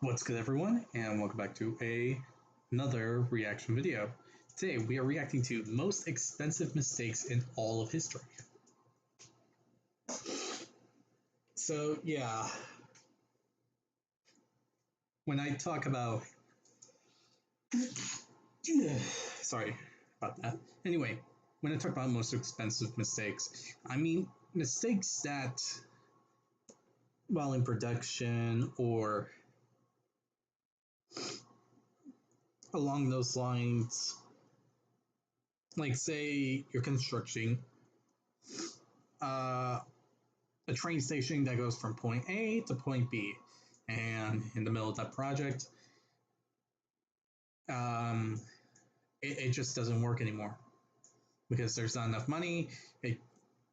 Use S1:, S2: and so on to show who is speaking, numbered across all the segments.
S1: What's good, everyone, and welcome back to another reaction video. Today we are reacting to most expensive mistakes in all of history. So yeah, when I talk about sorry about that. Anyway, when I talk about most expensive mistakes, I mean mistakes that while in production or along those lines, like say you're constructing uh, a train station that goes from point A to point B, and in the middle of that project, um, it just doesn't work anymore because there's not enough money. It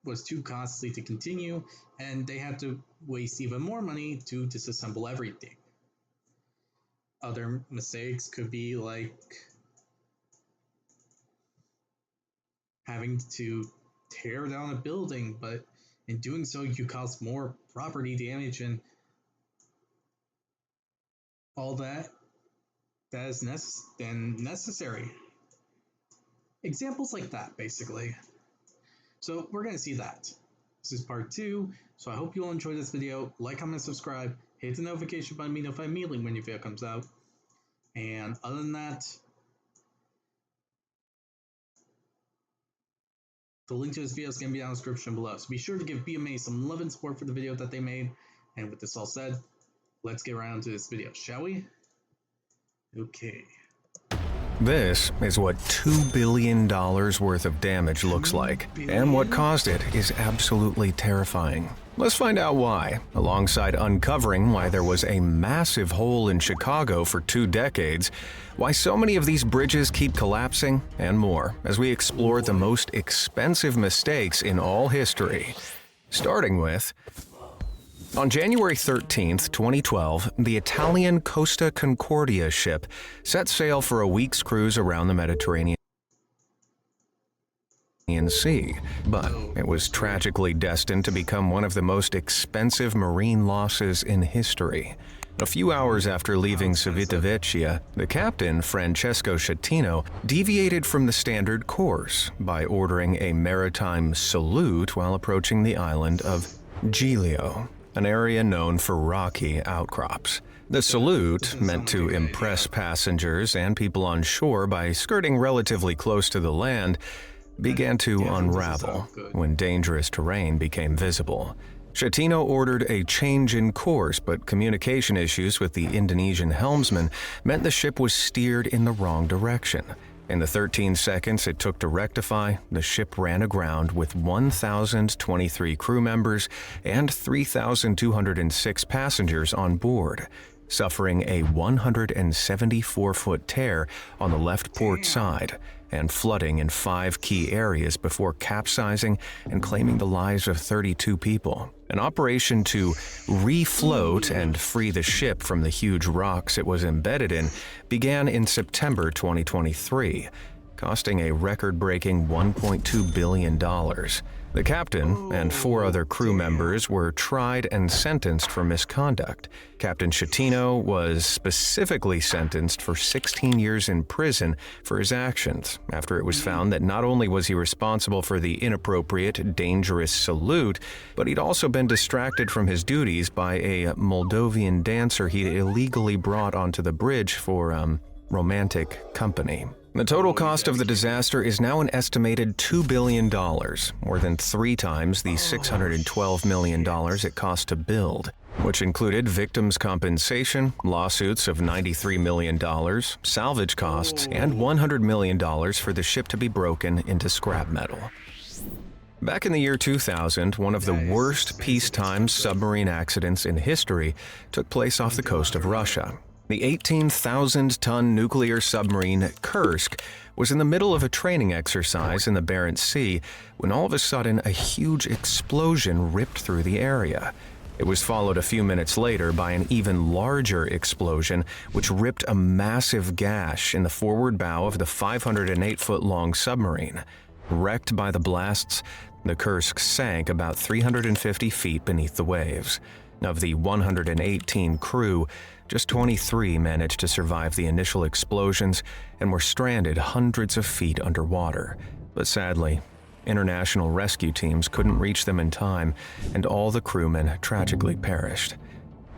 S1: was too costly to continue, and they had to waste even more money to disassemble everything. Other mistakes could be like having to tear down a building, but in doing so, you cause more property damage and all that is necessary. Examples like that, basically. So we're going to see that. This is part 2, so I hope you'll enjoy this video. Like, comment, subscribe, hit the notification button to be notified immediately when your video comes out. And other than that, the link to this video is going to be down in the description below. So be sure to give BMA some love and support for the video that they made. And with this all said, let's get right into this video, shall we? Okay.
S2: This is what $2 billion worth of damage looks like, and what caused it is absolutely terrifying. Let's find out why, alongside uncovering why there was a massive hole in Chicago for 2 decades, why so many of these bridges keep collapsing, and more, as we explore the most expensive mistakes in all history. Starting with, on January 13, 2012, the Italian Costa Concordia ship set sail for a week's cruise around the Mediterranean Sea, but it was tragically destined to become one of the most expensive marine losses in history. A few hours after leaving Civitavecchia, the captain, Francesco Schettino, deviated from the standard course by ordering a maritime salute while approaching the island of Giglio, an area known for rocky outcrops. The salute, meant to impress passengers and people on shore by skirting relatively close to the land, began to unravel when dangerous terrain became visible. Schettino ordered a change in course, but communication issues with the Indonesian helmsman meant the ship was steered in the wrong direction. In the 13 seconds it took to rectify, the ship ran aground with 1,023 crew members and 3,206 passengers on board, suffering a 174-foot tear on the left port side and flooding in 5 key areas before capsizing and claiming the lives of 32 people. An operation to refloat and free the ship from the huge rocks it was embedded in began in September 2023, costing a record-breaking $1.2 billion. The captain and 4 other crew members were tried and sentenced for misconduct. Captain Schettino was specifically sentenced for 16 years in prison for his actions, after it was found that not only was he responsible for the inappropriate, dangerous salute, but he'd also been distracted from his duties by a Moldovan dancer he'd illegally brought onto the bridge for, romantic company. The total cost of the disaster is now an estimated $2 billion, more than 3 times the $612 million it cost to build, which included victims' compensation, lawsuits of $93 million, salvage costs, and $100 million for the ship to be broken into scrap metal. Back in the year 2000, one of the worst peacetime submarine accidents in history took place off the coast of Russia. The 18,000-ton nuclear submarine Kursk was in the middle of a training exercise in the Barents Sea when all of a sudden a huge explosion ripped through the area. It was followed a few minutes later by an even larger explosion which ripped a massive gash in the forward bow of the 508-foot-long submarine. Wrecked by the blasts, the Kursk sank about 350 feet beneath the waves. Of the 118 crew, just 23 managed to survive the initial explosions and were stranded hundreds of feet underwater. But sadly, international rescue teams couldn't reach them in time, and all the crewmen tragically perished.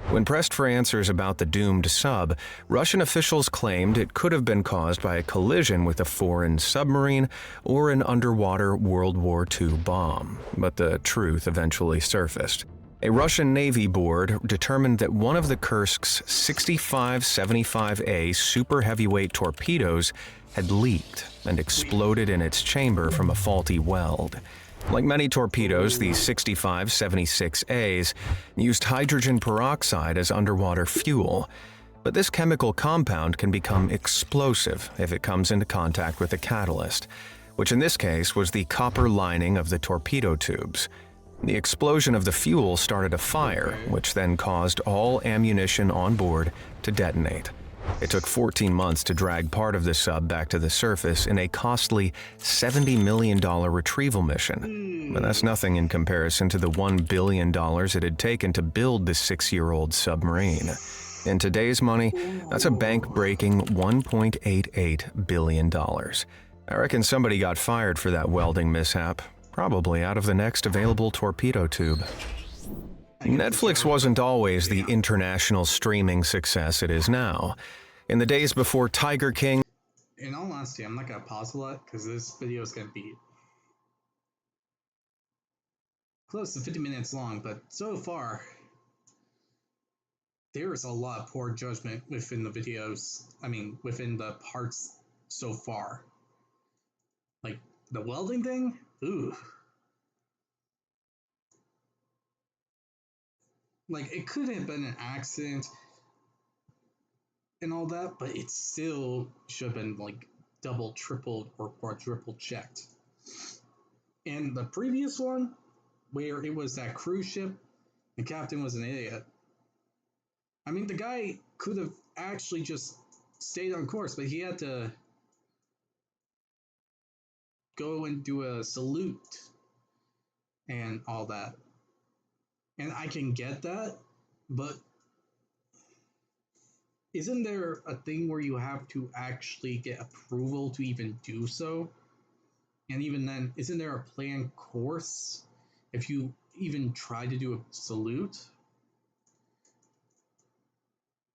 S2: When pressed for answers about the doomed sub, Russian officials claimed it could have been caused by a collision with a foreign submarine or an underwater World War II bomb, but the truth eventually surfaced. A Russian Navy board determined that one of the Kursk's 65-75A super heavyweight torpedoes had leaked and exploded in its chamber from a faulty weld. Like many torpedoes, the 65-76As used hydrogen peroxide as underwater fuel, but this chemical compound can become explosive if it comes into contact with a catalyst, which in this case was the copper lining of the torpedo tubes. The explosion of the fuel started a fire, which then caused all ammunition on board to detonate. It took 14 months to drag part of the sub back to the surface in a costly $70 million retrieval mission. But that's nothing in comparison to the $1 billion it had taken to build this 6-year-old submarine. In today's money, that's a bank-breaking $1.88 billion. I reckon somebody got fired for that welding mishap, probably out of the next available torpedo tube. Netflix wasn't always the international streaming success it is now. In the days before Tiger King...
S1: In all honesty, I'm not going to pause a lot because this video is going to be close to 50 minutes long, but so far, there is a lot of poor judgment within the videos, within the parts so far. Like, the welding thing? Ooh. Like, it could have been an accident and all that, but it still should have been, like, double, tripled, or quadruple checked. And the previous one, where it was that cruise ship, the captain was an idiot. I mean, the guy could have actually just stayed on course, but he had to go and do a salute and all that. And I can get that, but isn't there a thing where you have to actually get approval to even do so? And even then, isn't there a planned course if you even try to do a salute?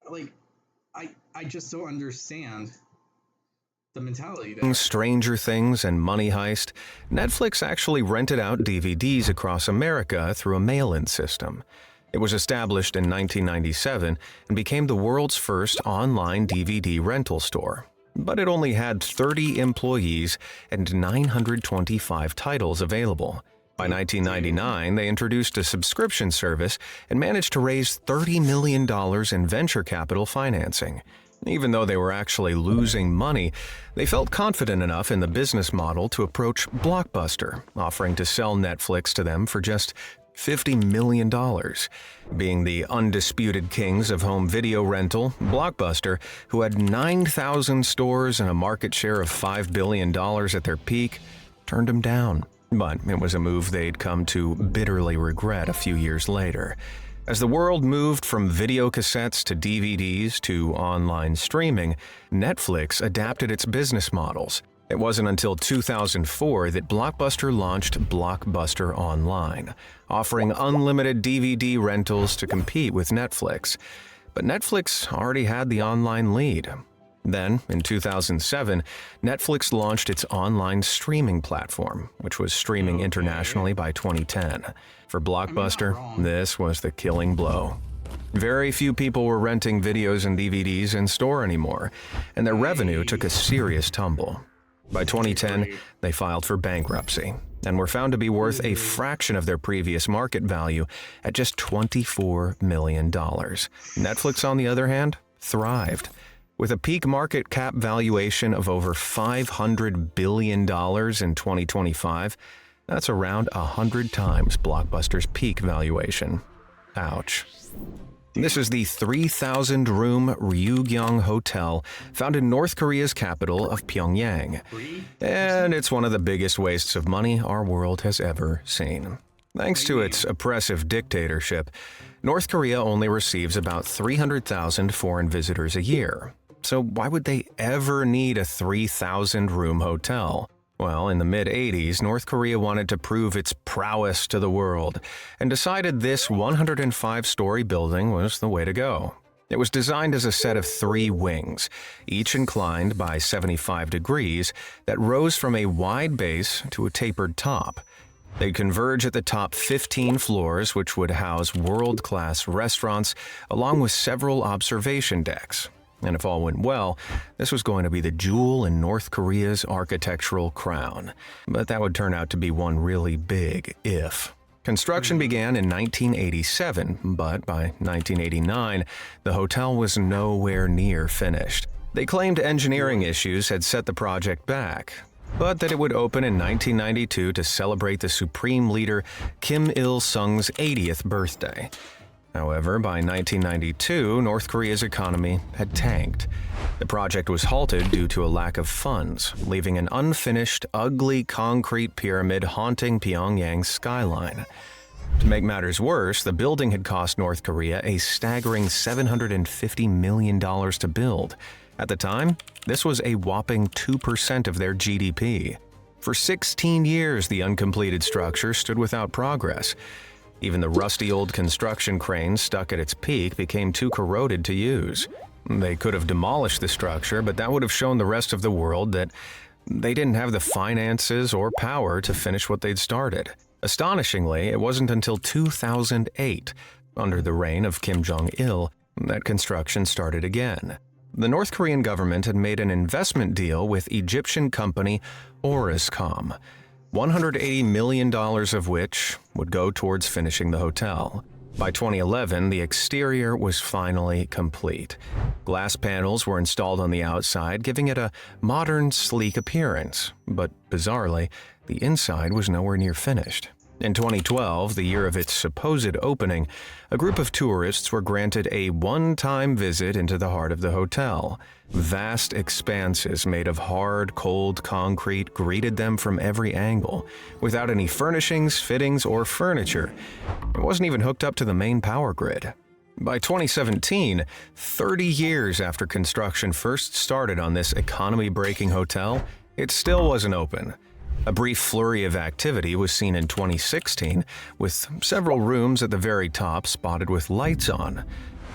S1: Like, I just don't understand the mentality there.
S2: Stranger Things and Money Heist, Netflix actually rented out DVDs across America through a mail-in system. It was established in 1997 and became the world's first online DVD rental store. But it only had 30 employees and 925 titles available. By 1999, they introduced a subscription service and managed to raise $30 million in venture capital financing. Even though they were actually losing money, they felt confident enough in the business model to approach Blockbuster, offering to sell Netflix to them for just $50 million. Being the undisputed kings of home video rental, Blockbuster, who had 9,000 stores and a market share of $5 billion at their peak, turned them down. But it was a move they'd come to bitterly regret a few years later. As the world moved from video cassettes to DVDs to online streaming, Netflix adapted its business models. It wasn't until 2004 that Blockbuster launched Blockbuster Online, offering unlimited DVD rentals to compete with Netflix. But Netflix already had the online lead. Then, in 2007, Netflix launched its online streaming platform, which was streaming internationally by 2010. For Blockbuster, this was the killing blow. Very few people were renting videos and DVDs in store anymore, and their revenue took a serious tumble. By 2010, they filed for bankruptcy and were found to be worth a fraction of their previous market value at just $24 million. Netflix, on the other hand, thrived. With a peak market cap valuation of over $500 billion in 2025, that's around 100 times Blockbuster's peak valuation. Ouch. This is the 3,000-room Ryugyong Hotel found in North Korea's capital of Pyongyang. And it's one of the biggest wastes of money our world has ever seen. Thanks to its oppressive dictatorship, North Korea only receives about 300,000 foreign visitors a year. So why would they ever need a 3,000-room hotel? Well, in the mid-80s, North Korea wanted to prove its prowess to the world and decided this 105-story building was the way to go. It was designed as a set of 3 wings, each inclined by 75 degrees, that rose from a wide base to a tapered top. They'd converge at the top 15 floors, which would house world-class restaurants, along with several observation decks. And if all went well, this was going to be the jewel in North Korea's architectural crown. But that would turn out to be one really big if. Construction began in 1987, but by 1989, the hotel was nowhere near finished. They claimed engineering issues had set the project back, but that it would open in 1992 to celebrate the Supreme Leader Kim Il-sung's 80th birthday. However, by 1992, North Korea's economy had tanked. The project was halted due to a lack of funds, leaving an unfinished, ugly concrete pyramid haunting Pyongyang's skyline. To make matters worse, the building had cost North Korea a staggering $750 million to build. At the time, this was a whopping 2% of their GDP. For 16 years, the uncompleted structure stood without progress. Even the rusty old construction crane stuck at its peak became too corroded to use. They could have demolished the structure, but that would have shown the rest of the world that they didn't have the finances or power to finish what they'd started. Astonishingly, it wasn't until 2008, under the reign of Kim Jong-il, that construction started again. The North Korean government had made an investment deal with Egyptian company Orascom, $180 million of which would go towards finishing the hotel. By 2011, the exterior was finally complete. Glass panels were installed on the outside, giving it a modern, sleek appearance, but bizarrely, the inside was nowhere near finished. In 2012, the year of its supposed opening, a group of tourists were granted a one-time visit into the heart of the hotel. Vast expanses made of hard, cold concrete greeted them from every angle, without any furnishings, fittings, or furniture. It wasn't even hooked up to the main power grid. By 2017, 30 years after construction first started on this economy-breaking hotel, it still wasn't open. A brief flurry of activity was seen in 2016, with several rooms at the very top spotted with lights on,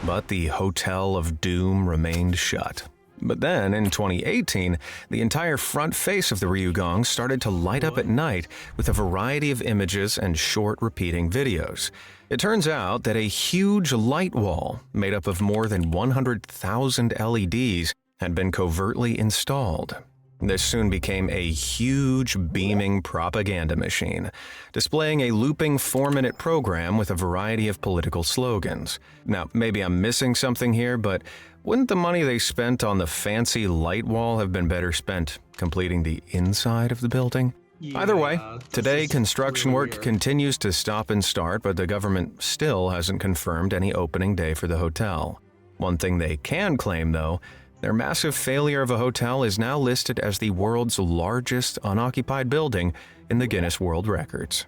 S2: but the Hotel of Doom remained shut. But then, in 2018, the entire front face of the Ryugyong started to light up at night with a variety of images and short repeating videos. It turns out that a huge light wall, made up of more than 100,000 LEDs, had been covertly installed. This soon became a huge beaming propaganda machine, displaying a looping 4-minute program with a variety of political slogans. Now, maybe I'm missing something here, but wouldn't the money they spent on the fancy light wall have been better spent completing the inside of the building? Either way, today construction work continues to stop and start, but the government still hasn't confirmed any opening day for the hotel. One thing they can claim, though, their massive failure of a hotel is now listed as the world's largest unoccupied building in the Guinness World Records.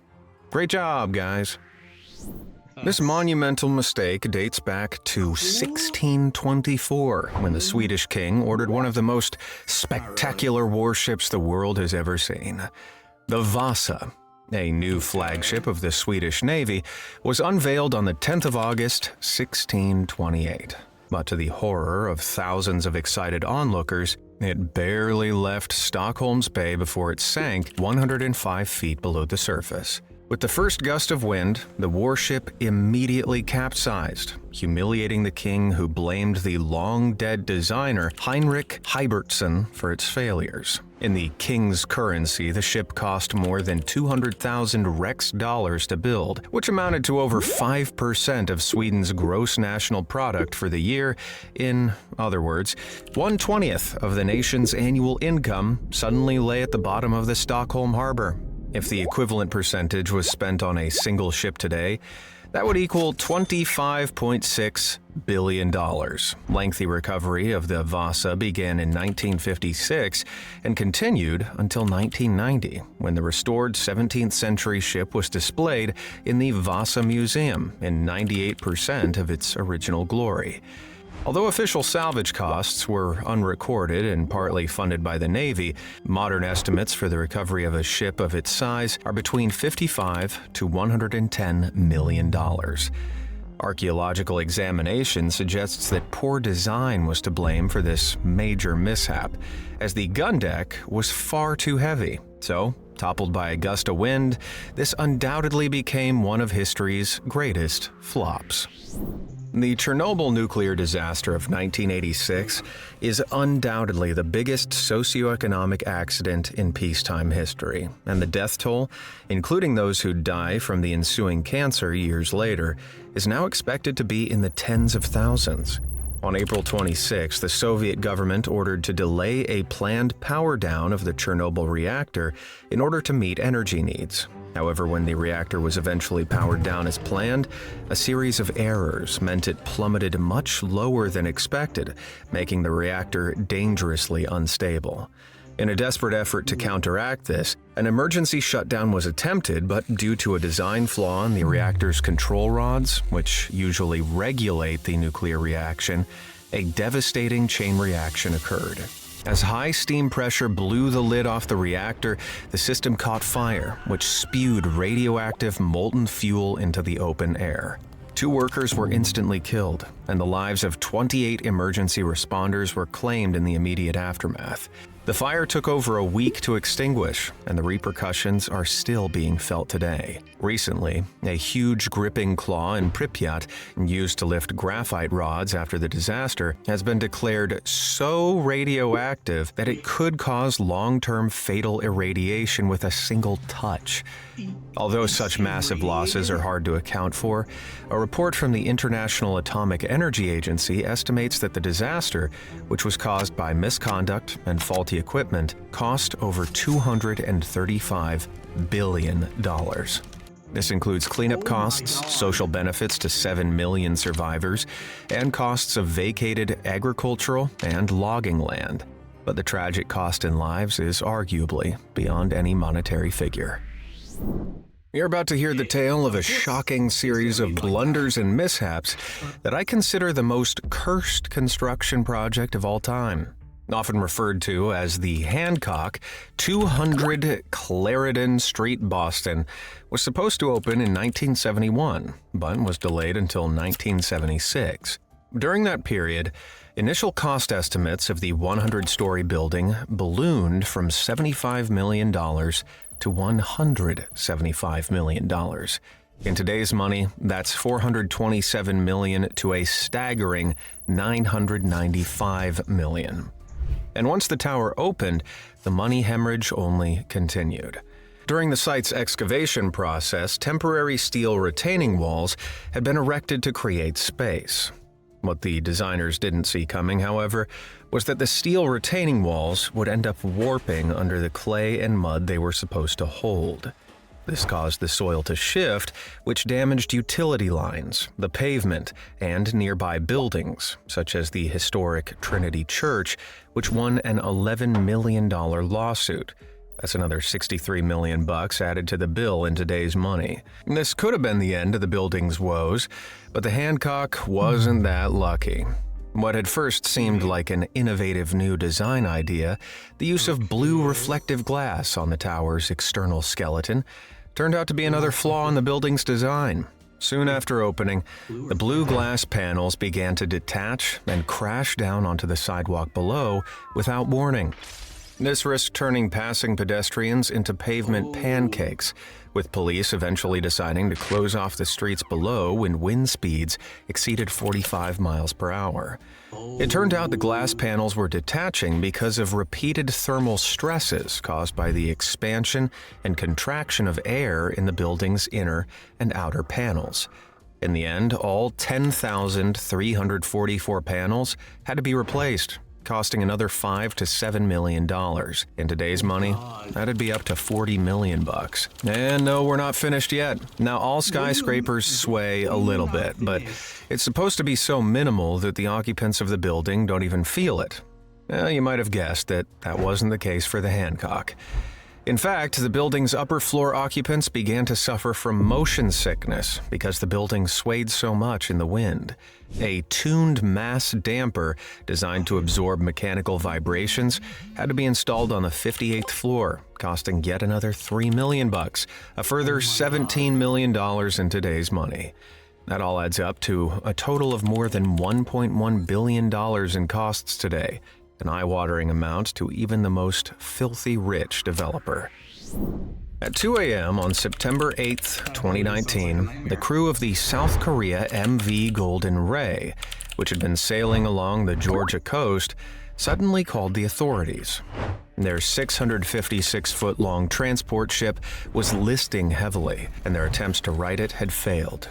S2: Great job, guys. This monumental mistake dates back to 1624, when the Swedish king ordered one of the most spectacular warships the world has ever seen. The Vasa, a new flagship of the Swedish Navy, was unveiled on the 10th of August, 1628. But to the horror of thousands of excited onlookers, it barely left Stockholm's Bay before it sank 105 feet below the surface. With the first gust of wind, the warship immediately capsized, humiliating the king, who blamed the long-dead designer Heinrich Heibertson for its failures. In the king's currency, the ship cost more than 200,000 Rex dollars to build, which amounted to over 5% of Sweden's gross national product for the year. In other words, 1/20th of the nation's annual income suddenly lay at the bottom of the Stockholm harbor. If the equivalent percentage was spent on a single ship today, That would equal $25.6 billion. Lengthy recovery of the Vasa began in 1956 and continued until 1990, when the restored 17th century ship was displayed in the Vasa Museum in 98% of its original glory. Although official salvage costs were unrecorded and partly funded by the Navy, modern estimates for the recovery of a ship of its size are between $55 to $110 million. Archaeological examination suggests that poor design was to blame for this major mishap, as the gun deck was far too heavy. So, toppled by a gust of wind, this undoubtedly became one of history's greatest flops. The Chernobyl nuclear disaster of 1986 is undoubtedly the biggest socioeconomic accident in peacetime history, and the death toll, including those who die from the ensuing cancer years later, is now expected to be in the tens of thousands. On April 26, the Soviet government ordered to delay a planned power down of the Chernobyl reactor in order to meet energy needs. However, when the reactor was eventually powered down as planned, a series of errors meant it plummeted much lower than expected, making the reactor dangerously unstable. In a desperate effort to counteract this, an emergency shutdown was attempted, but due to a design flaw in the reactor's control rods, which usually regulate the nuclear reaction, a devastating chain reaction occurred. As high steam pressure blew the lid off the reactor, the system caught fire, which spewed radioactive molten fuel into the open air. 2 workers were instantly killed, and the lives of 28 emergency responders were claimed in the immediate aftermath. The fire took over a week to extinguish, and the repercussions are still being felt today. Recently, a huge gripping claw in Pripyat, used to lift graphite rods after the disaster, has been declared so radioactive that it could cause long-term fatal irradiation with a single touch. Although such massive losses are hard to account for, a report from the International Atomic Energy Agency estimates that the disaster, which was caused by misconduct and faulty equipment, cost over $235 billion. This includes cleanup costs, social benefits to 7 million survivors, and costs of vacated agricultural and logging land. But the tragic cost in lives is arguably beyond any monetary figure. You're about to hear the tale of a shocking series of blunders and mishaps that I consider the most cursed construction project of all time. Often referred to as the Hancock, 200 Clarendon Street, Boston, was supposed to open in 1971, but was delayed until 1976. During that period, initial cost estimates of the 100-story building ballooned from $75 million to $175 million. In today's money, that's $427 million to a staggering $995 million. And once the tower opened, the money hemorrhage only continued. During the site's excavation process, temporary steel retaining walls had been erected to create space. What the designers didn't see coming, however, was that the steel retaining walls would end up warping under the clay and mud they were supposed to hold. This caused the soil to shift, which damaged utility lines, the pavement, and nearby buildings, such as the historic Trinity Church, which won an $11 million lawsuit. That's another $63 million added to the bill in today's money. This could have been the end of the building's woes, but the Hancock wasn't that lucky. What had first seemed like an innovative new design idea, the use of blue reflective glass on the tower's external skeleton, turned out to be another flaw in the building's design. Soon after opening, the blue glass panels began to detach and crash down onto the sidewalk below without warning. This risked turning passing pedestrians into pavement pancakes, with police eventually deciding to close off the streets below when wind speeds exceeded 45 miles per hour. It turned out the glass panels were detaching because of repeated thermal stresses caused by the expansion and contraction of air in the building's inner and outer panels. In the end, all 10,344 panels had to be replaced, costing another $5 to $7 million. In today's money, that'd be up to $40 million. And no, we're not finished yet. Now, all skyscrapers sway a little bit, but it's supposed to be so minimal that the occupants of the building don't even feel it. You might have guessed that that wasn't the case for the Hancock. In fact, the building's upper floor occupants began to suffer from motion sickness because the building swayed so much in the wind. A tuned mass damper designed to absorb mechanical vibrations had to be installed on the 58th floor, costing yet another $3 million, a further $17 million in today's money. That all adds up to a total of more than $1.1 billion in costs today, an eye-watering amount to even the most filthy rich developer. At 2 a.m. on September 8, 2019, the crew of the South Korea MV Golden Ray, which had been sailing along the Georgia coast, suddenly called the authorities. Their 656-foot-long transport ship was listing heavily, and their attempts to right it had failed.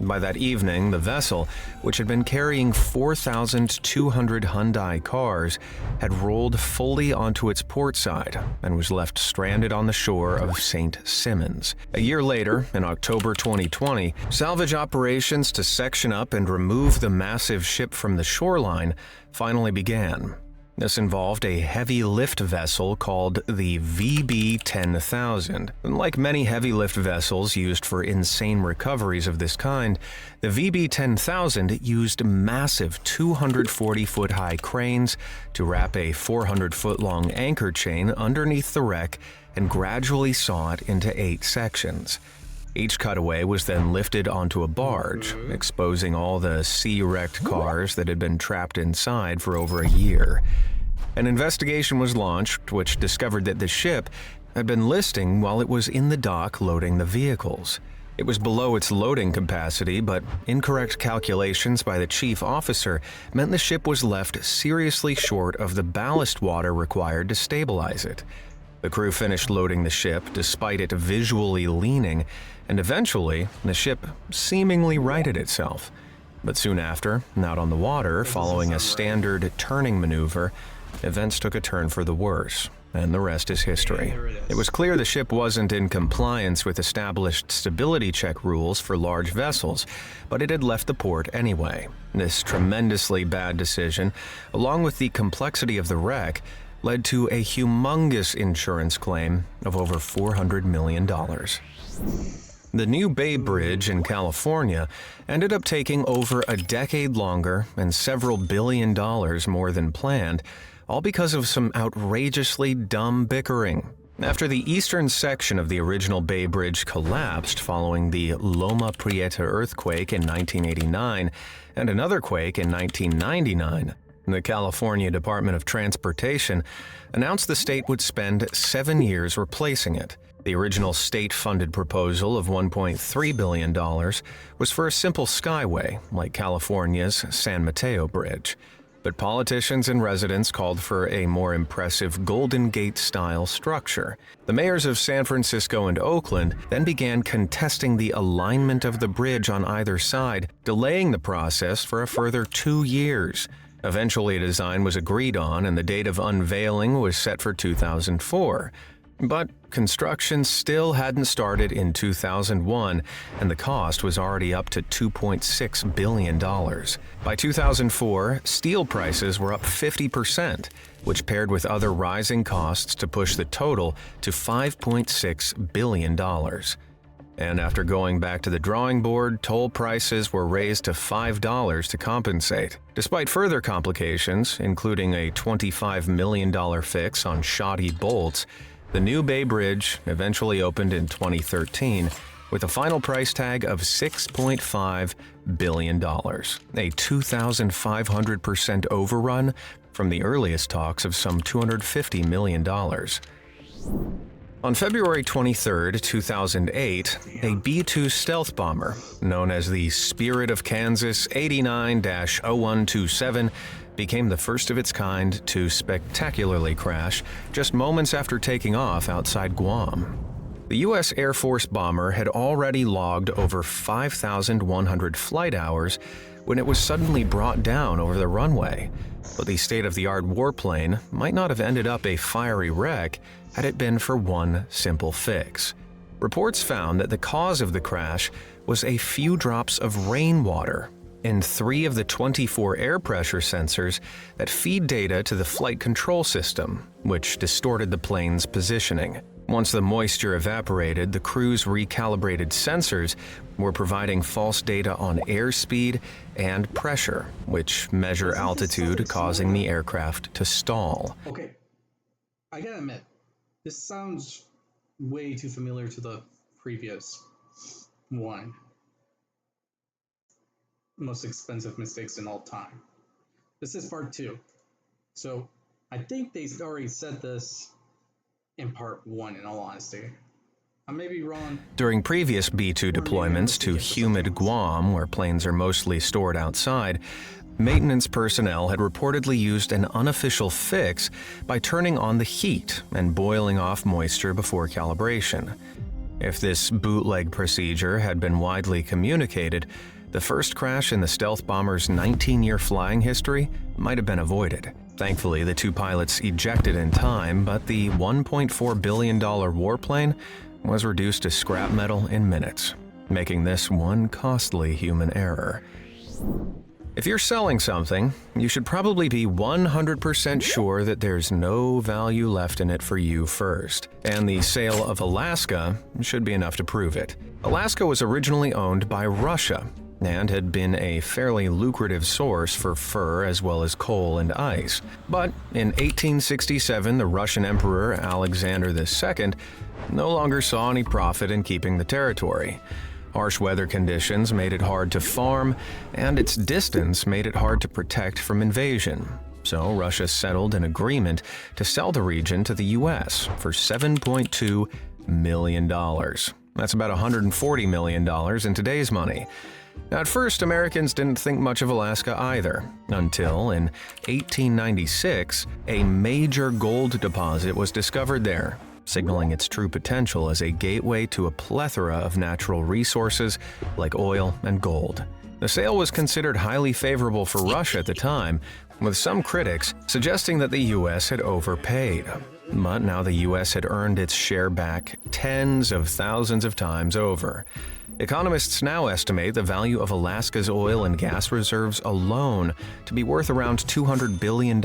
S2: By that evening, the vessel, which had been carrying 4,200 Hyundai cars, had rolled fully onto its port side and was left stranded on the shore of St. Simons. A year later, in October 2020, salvage operations to section up and remove the massive ship from the shoreline finally began. This involved a heavy lift vessel called the VB-10,000. Like many heavy lift vessels used for insane recoveries of this kind, the VB-10,000 used massive 240-foot-high cranes to wrap a 400-foot-long anchor chain underneath the wreck and gradually saw it into 8 sections. Each cutaway was then lifted onto a barge, exposing all the sea-wrecked cars that had been trapped inside for over a year. An investigation was launched, which discovered that the ship had been listing while it was in the dock loading the vehicles. It was below its loading capacity, but incorrect calculations by the chief officer meant the ship was left seriously short of the ballast water required to stabilize it. The crew finished loading the ship despite it visually leaning, and eventually the ship seemingly righted itself. But soon after, out on the water, following a standard turning maneuver, events took a turn for the worse, and the rest is history. It was clear the ship wasn't in compliance with established stability check rules for large vessels, but it had left the port anyway. This tremendously bad decision, along with the complexity of the wreck, led to a humongous insurance claim of over $400 million. The New Bay Bridge in California ended up taking over a decade longer and several billion dollars more than planned, all because of some outrageously dumb bickering. After the eastern section of the original Bay Bridge collapsed following the Loma Prieta earthquake in 1989 and another quake in 1999, the California Department of Transportation announced the state would spend 7 years replacing it. The original state-funded proposal of $1.3 billion was for a simple skyway, like California's San Mateo Bridge. But politicians and residents called for a more impressive Golden Gate-style structure. The mayors of San Francisco and Oakland then began contesting the alignment of the bridge on either side, delaying the process for a further 2 years. Eventually, a design was agreed on, and the date of unveiling was set for 2004. But construction still hadn't started in 2001, and the cost was already up to $2.6 billion. By 2004, steel prices were up 50%, which paired with other rising costs to push the total to $5.6 billion. And after going back to the drawing board, toll prices were raised to $5 to compensate. Despite further complications, including a $25 million fix on shoddy bolts, the New Bay Bridge eventually opened in 2013 with a final price tag of $6.5 billion, a 2,500% overrun from the earliest talks of some $250 million. On February 23, 2008, a B-2 stealth bomber, known as the Spirit of Kansas 89-0127, became the first of its kind to spectacularly crash just moments after taking off outside Guam. The U.S. Air Force bomber had already logged over 5,100 flight hours when it was suddenly brought down over the runway. But the state-of-the-art warplane might not have ended up a fiery wreck had it been for one simple fix. Reports found that the cause of the crash was a few drops of rainwater in 3 of the 24 air pressure sensors that feed data to the flight control system, which distorted the plane's positioning. Once the moisture evaporated, the crew's recalibrated sensors were providing false data on airspeed and pressure, which measure altitude, causing the aircraft to stall.
S1: Okay, I gotta admit, this sounds way too familiar to the previous one. Most expensive mistakes in all time. This is part 2. So I think they already said this in part 1, in all honesty. I may be wrong.
S2: During previous B-2 deployments to humid Guam, where planes are mostly stored outside, maintenance personnel had reportedly used an unofficial fix by turning on the heat and boiling off moisture before calibration. If this bootleg procedure had been widely communicated, the first crash in the stealth bomber's 19-year flying history might have been avoided. Thankfully, the 2 pilots ejected in time, but the $1.4 billion warplane was reduced to scrap metal in minutes, making this one costly human error. If you're selling something, you should probably be 100% sure that there's no value left in it for you first, and the sale of Alaska should be enough to prove it. Alaska was originally owned by Russia and had been a fairly lucrative source for fur as well as coal and ice. But in 1867, the Russian Emperor Alexander II no longer saw any profit in keeping the territory. Harsh weather conditions made it hard to farm, and its distance made it hard to protect from invasion. So Russia settled an agreement to sell the region to the U.S. for $7.2 million. That's about $140 million in today's money. Now, at first, Americans didn't think much of Alaska either, until in 1896, a major gold deposit was discovered there, signaling its true potential as a gateway to a plethora of natural resources like oil and gold. The sale was considered highly favorable for Russia at the time, with some critics suggesting that the U.S. had overpaid. But now the U.S. had earned its share back tens of thousands of times over. Economists now estimate the value of Alaska's oil and gas reserves alone to be worth around $200 billion,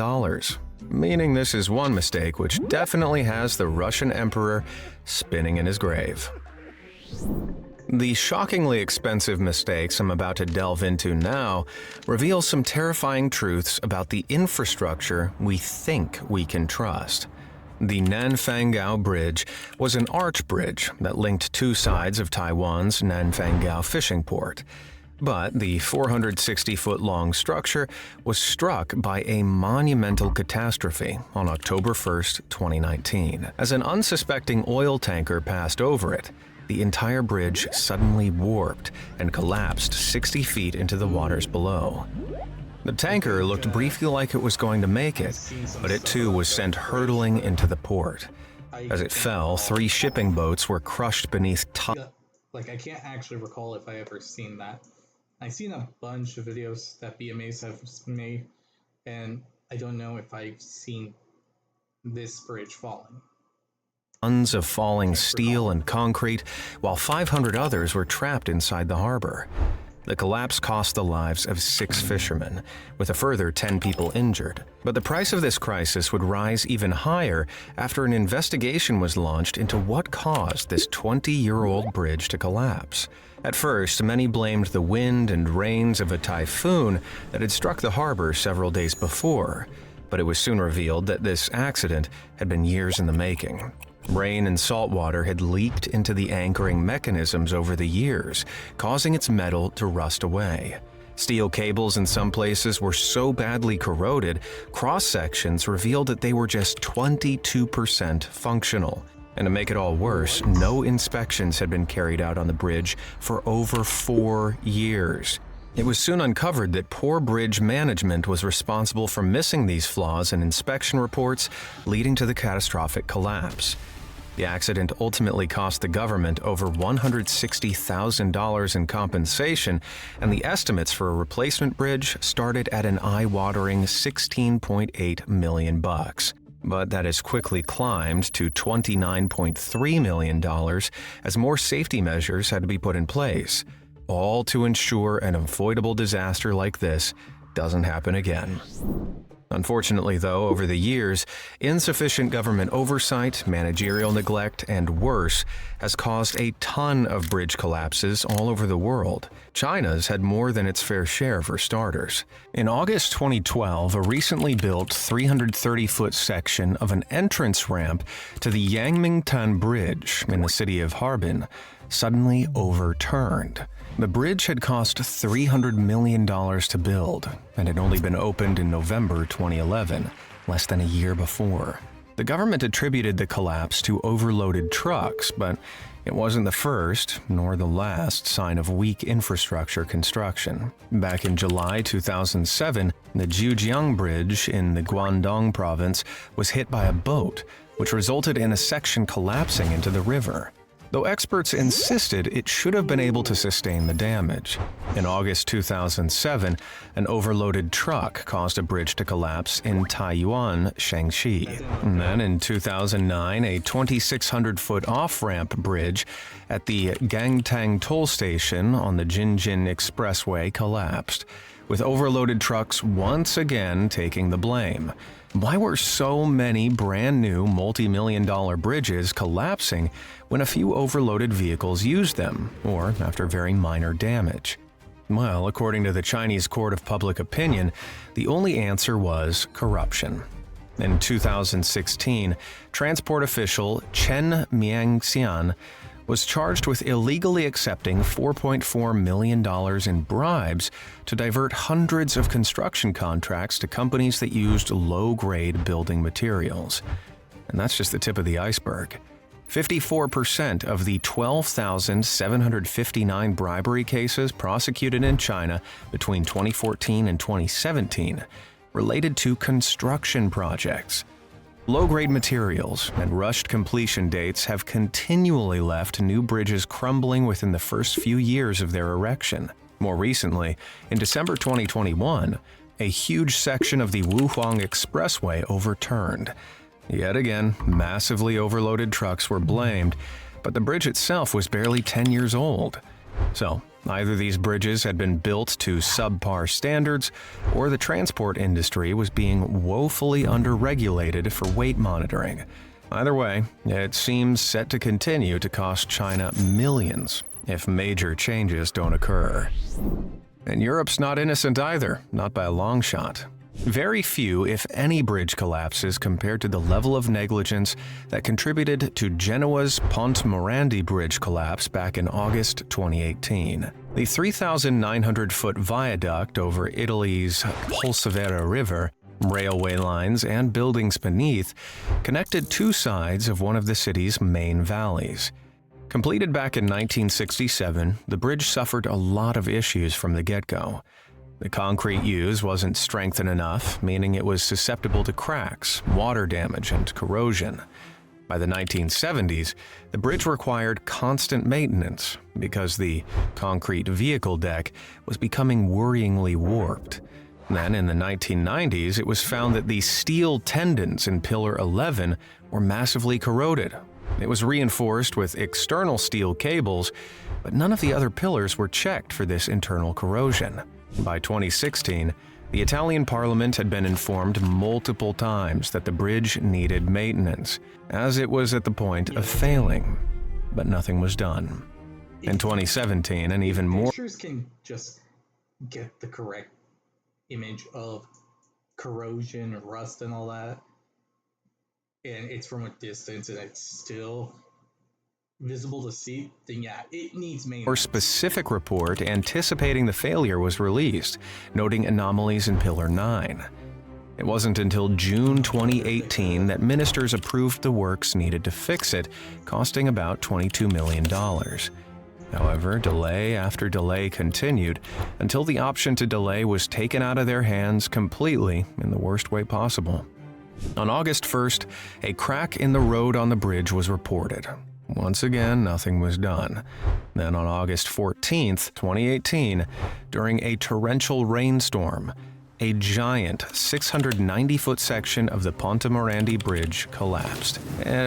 S2: meaning this is one mistake which definitely has the Russian emperor spinning in his grave. The shockingly expensive mistakes I'm about to delve into now reveal some terrifying truths about the infrastructure we think we can trust. The Nanfangao Bridge was an arch bridge that linked 2 sides of Taiwan's Nanfangao fishing port. But the 460-foot-long structure was struck by a monumental catastrophe on October 1, 2019. As an unsuspecting oil tanker passed over it, the entire bridge suddenly warped and collapsed 60 feet into the waters below. The tanker looked briefly like it was going to make it, but it too was sent hurtling into the port. As it fell, 3 shipping boats were crushed beneath
S1: I can't actually recall if I ever seen that. I've seen a bunch of videos that BMAs have made, and I don't know if I've seen this bridge falling.
S2: Tons of falling steel and concrete, while 500 others were trapped inside the harbor. The collapse cost the lives of 6 fishermen, with a further 10 people injured. But the price of this crisis would rise even higher after an investigation was launched into what caused this 20-year-old bridge to collapse. At first, many blamed the wind and rains of a typhoon that had struck the harbor several days before, but it was soon revealed that this accident had been years in the making. Rain and salt water had leaked into the anchoring mechanisms over the years, causing its metal to rust away. Steel cables in some places were so badly corroded, cross-sections revealed that they were just 22% functional. And to make it all worse, no inspections had been carried out on the bridge for over 4 years. It was soon uncovered that poor bridge management was responsible for missing these flaws in inspection reports, leading to the catastrophic collapse. The accident ultimately cost the government over $160,000 in compensation, and the estimates for a replacement bridge started at an eye-watering $16.8 million. But that has quickly climbed to $29.3 million as more safety measures had to be put in place, all to ensure an avoidable disaster like this doesn't happen again. Unfortunately, though, over the years, insufficient government oversight, managerial neglect, and worse, has caused a ton of bridge collapses all over the world. China's had more than its fair share, for starters. In August 2012, a recently built 330-foot section of an entrance ramp to the Yangmingtan Bridge in the city of Harbin suddenly overturned. The bridge had cost $300 million to build and had only been opened in November 2011, less than a year before. The government attributed the collapse to overloaded trucks, but it wasn't the first nor the last sign of weak infrastructure construction. Back in July 2007, the Zhujiang Bridge in the Guangdong province was hit by a boat, which resulted in a section collapsing into the river. Though experts insisted it should have been able to sustain the damage. In August 2007, an overloaded truck caused a bridge to collapse in Taiyuan, Shaanxi. And then in 2009, a 2,600-foot off-ramp bridge at the Gangtang toll station on the Jinjin Expressway collapsed, with overloaded trucks once again taking the blame. Why were so many brand-new multi-million-dollar bridges collapsing when a few overloaded vehicles used them, or after very minor damage? Well, according to the Chinese Court of Public Opinion, the only answer was corruption. In 2016, transport official Chen Mingxian was charged with illegally accepting $4.4 million in bribes to divert hundreds of construction contracts to companies that used low-grade building materials. And that's just the tip of the iceberg. 54% of the 12,759 bribery cases prosecuted in China between 2014 and 2017 related to construction projects. Low-grade materials and rushed completion dates have continually left new bridges crumbling within the first few years of their erection. More recently, in December 2021, a huge section of the Wuhuang Expressway overturned. Yet again, massively overloaded trucks were blamed, but the bridge itself was barely 10 years old. So, either these bridges had been built to subpar standards, or the transport industry was being woefully under-regulated for weight monitoring. Either way, it seems set to continue to cost China millions if major changes don't occur. And Europe's not innocent either, not by a long shot. Very few, if any, bridge collapses compared to the level of negligence that contributed to Genoa's Ponte Morandi bridge collapse back in August 2018. The 3,900-foot viaduct over Italy's Polcevera River, railway lines, and buildings beneath connected two sides of one of the city's main valleys. Completed back in 1967, the bridge suffered a lot of issues from the get-go. The concrete used wasn't strengthened enough, meaning it was susceptible to cracks, water damage, and corrosion. By the 1970s, the bridge required constant maintenance because the concrete vehicle deck was becoming worryingly warped. Then, in the 1990s, it was found that the steel tendons in Pillar 11 were massively corroded. It was reinforced with external steel cables, but none of the other pillars were checked for this internal corrosion. By 2016, the Italian parliament had been informed multiple times that the bridge needed maintenance, as it was at the point of failing, but nothing was done. In 2017, and even more
S1: pictures can just get the correct image of corrosion, rust, and all that, and it's from a distance and it's still visible to see, then yeah, it needs maintenance.
S2: More specific report anticipating the failure was released, noting anomalies in Pillar 9. It wasn't until June 2018 that ministers approved the works needed to fix it, costing about $22 million. However, delay after delay continued until the option to delay was taken out of their hands completely in the worst way possible. On August 1st, a crack in the road on the bridge was reported. Once again, nothing was done. Then on August 14th, 2018, during a torrential rainstorm, a giant 690-foot section of the Ponte Morandi Bridge collapsed,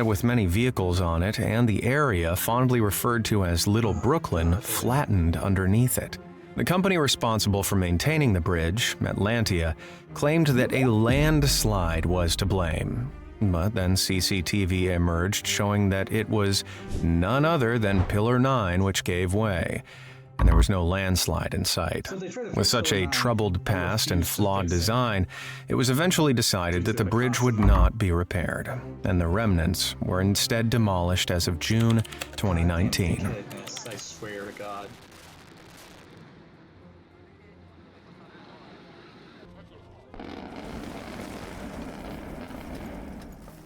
S2: with many vehicles on it and the area fondly referred to as Little Brooklyn flattened underneath it. The company responsible for maintaining the bridge, Atlantia, claimed that a landslide was to blame. But then CCTV emerged showing that it was none other than Pillar 9 which gave way, and there was no landslide in sight. With such a troubled past and flawed design, it was eventually decided that the bridge would not be repaired, and the remnants were instead demolished as of June 2019.
S1: I swear to God.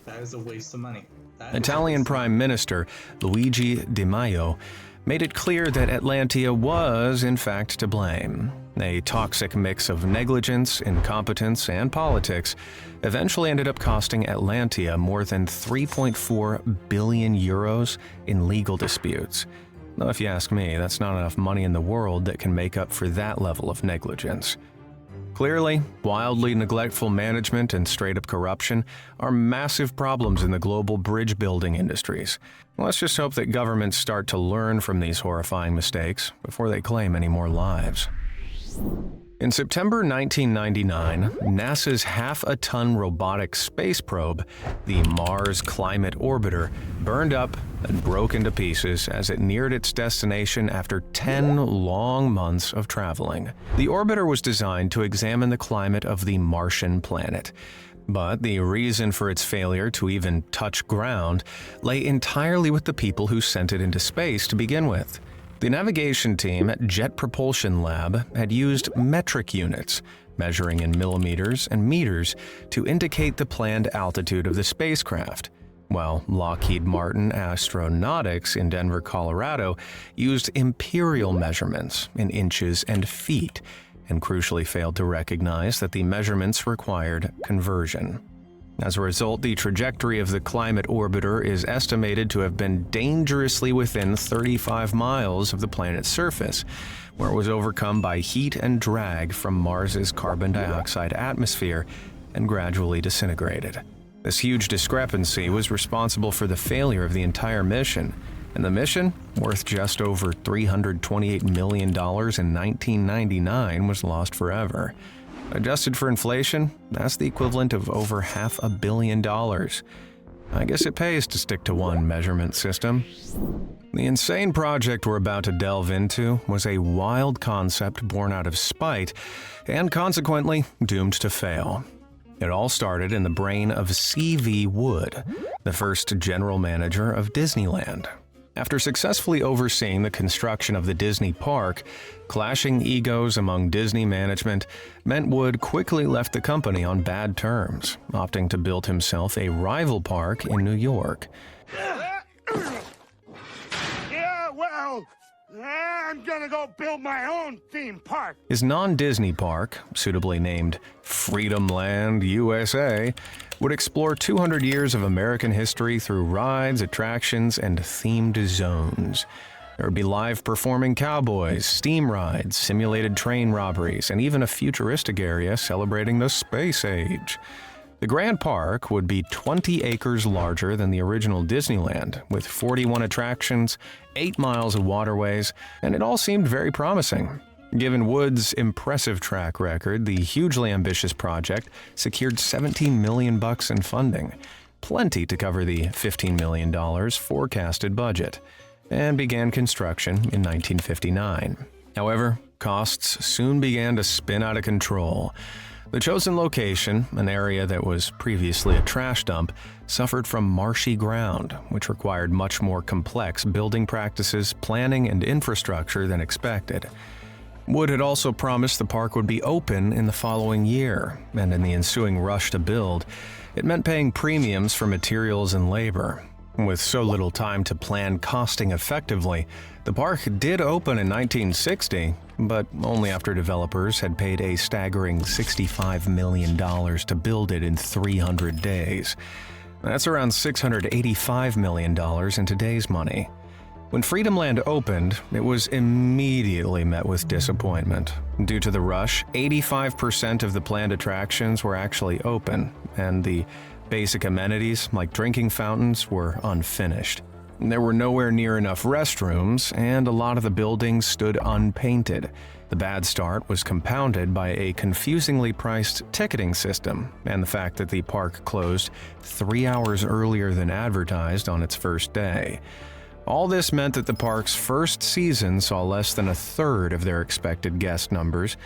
S1: That is a waste of money.
S2: Italian Prime Minister Luigi Di Maio made it clear that Atlantia was, in fact, to blame. A toxic mix of negligence, incompetence, and politics eventually ended up costing Atlantia more than 3.4 billion euros in legal disputes. Though if you ask me, that's not enough money in the world that can make up for that level of negligence. Clearly, wildly neglectful management and straight-up corruption are massive problems in the global bridge building industries. Let's just hope that governments start to learn from these horrifying mistakes before they claim any more lives. In September 1999, NASA's half-a-ton robotic space probe, the Mars Climate Orbiter, burned up and broke into pieces as it neared its destination after 10 long months of traveling. The orbiter was designed to examine the climate of the Martian planet, but the reason for its failure to even touch ground lay entirely with the people who sent it into space to begin with. The navigation team at Jet Propulsion Lab had used metric units, measuring in millimeters and meters, to indicate the planned altitude of the spacecraft, while Lockheed Martin Astronautics in Denver, Colorado, used imperial measurements in inches and feet, and crucially failed to recognize that the measurements required conversion. As a result, the trajectory of the climate orbiter is estimated to have been dangerously within 35 miles of the planet's surface, where it was overcome by heat and drag from Mars's carbon dioxide atmosphere and gradually disintegrated. This huge discrepancy was responsible for the failure of the entire mission, and the mission, worth just over $328 million in 1999, was lost forever. Adjusted for inflation, that's the equivalent of over $500 million. I guess it pays to stick to one measurement system. The insane project we're about to delve into was a wild concept born out of spite and consequently doomed to fail. It all started in the brain of C.V. Wood, the first general manager of Disneyland. After successfully overseeing the construction of the Disney park, clashing egos among Disney management meant Wood quickly left the company on bad terms, opting to build himself a rival park in New York.
S3: Yeah, well, I'm gonna go build my own theme park.
S2: His non-Disney park, suitably named Freedom Land USA, would explore 200 years of American history through rides, attractions, and themed zones. There would be live performing cowboys, steam rides, simulated train robberies, and even a futuristic area celebrating the space age. The Grand Park would be 20 acres larger than the original Disneyland, with 41 attractions, 8 miles of waterways, and it all seemed very promising. Given Wood's impressive track record, the hugely ambitious project secured $17 million in funding, plenty to cover the $15 million forecasted budget, and began construction in 1959. However, costs soon began to spin out of control. The chosen location, an area that was previously a trash dump, suffered from marshy ground, which required much more complex building practices, planning, and infrastructure than expected. Wood had also promised the park would be open in the following year, and in the ensuing rush to build, it meant paying premiums for materials and labor. With so little time to plan costing effectively, the park did open in 1960, but only after developers had paid a staggering $65 million to build it in 300 days. That's around $685 million in today's money. When Freedomland opened, it was immediately met with disappointment. Due to the rush, 85% of the planned attractions were actually open, and the basic amenities, like drinking fountains, were unfinished. There were nowhere near enough restrooms, and a lot of the buildings stood unpainted. The bad start was compounded by a confusingly priced ticketing system and the fact that the park closed 3 hours earlier than advertised on its first day. All this meant that the park's first season saw less than a third of their expected guest numbers,